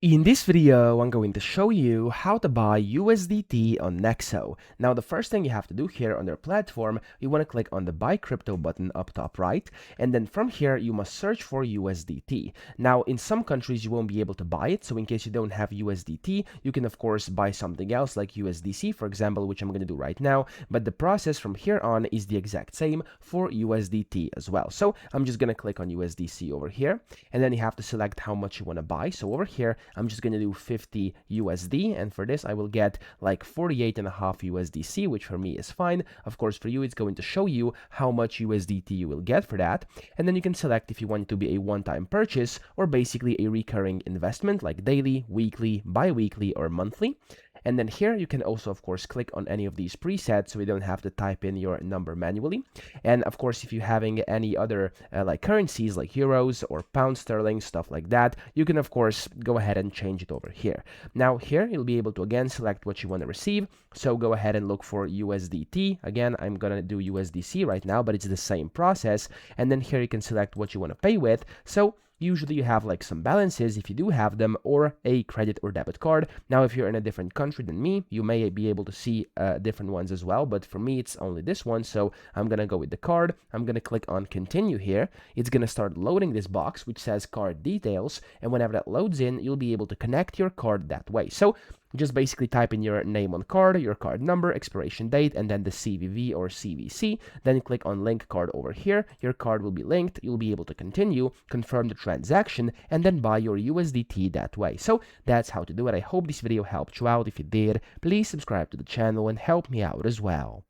In this video, I'm going to show you how to buy USDT on Nexo. Now, the first thing you have to do here on their platform, you want to click on the Buy Crypto button up top right, and then from here, you must search for USDT. Now, in some countries, you won't be able to buy it, so in case you don't have USDT, you can, of course, buy something else like USDC, for example, which I'm going to do right now, but the process from here on is the exact same for USDT as well. So, I'm just going to click on USDC over here, and then you have to select how much you want to buy. So, over here, I'm just going to do 50 USD, and for this I will get like 48.5 USDC, which for me is fine. Of course, for you it's going to show you how much USDT you will get for that, and then you can select if you want it to be a one-time purchase or basically a recurring investment like daily, weekly, bi-weekly, or monthly. And then here you can also, of course, click on any of these presets so you don't have to type in your number manually. And of course, if you're having any other like currencies like euros or pound sterling, stuff like that, you can, of course, go ahead and change it over here. Now here you'll be able to again select what you want to receive. So go ahead and look for USDT. Again, I'm going to do USDC right now, but it's the same process. And then here you can select what you want to pay with. So usually you have like some balances if you do have them, or a credit or debit card. Now, if you're in a different country than me, you may be able to see different ones as well, but for me, it's only this one. So I'm going to go with the card. I'm going to click on continue here. It's going to start loading this box, which says card details. And whenever that loads in, you'll be able to connect your card that way. So just basically type in your name on card, your card number, expiration date, and then the CVV or CVC. Then click on link card over here. Your card will be linked. You'll be able to continue, confirm the transaction, and then buy your USDT that way. So that's how to do it. I hope this video helped you out. If it did, please subscribe to the channel and help me out as well.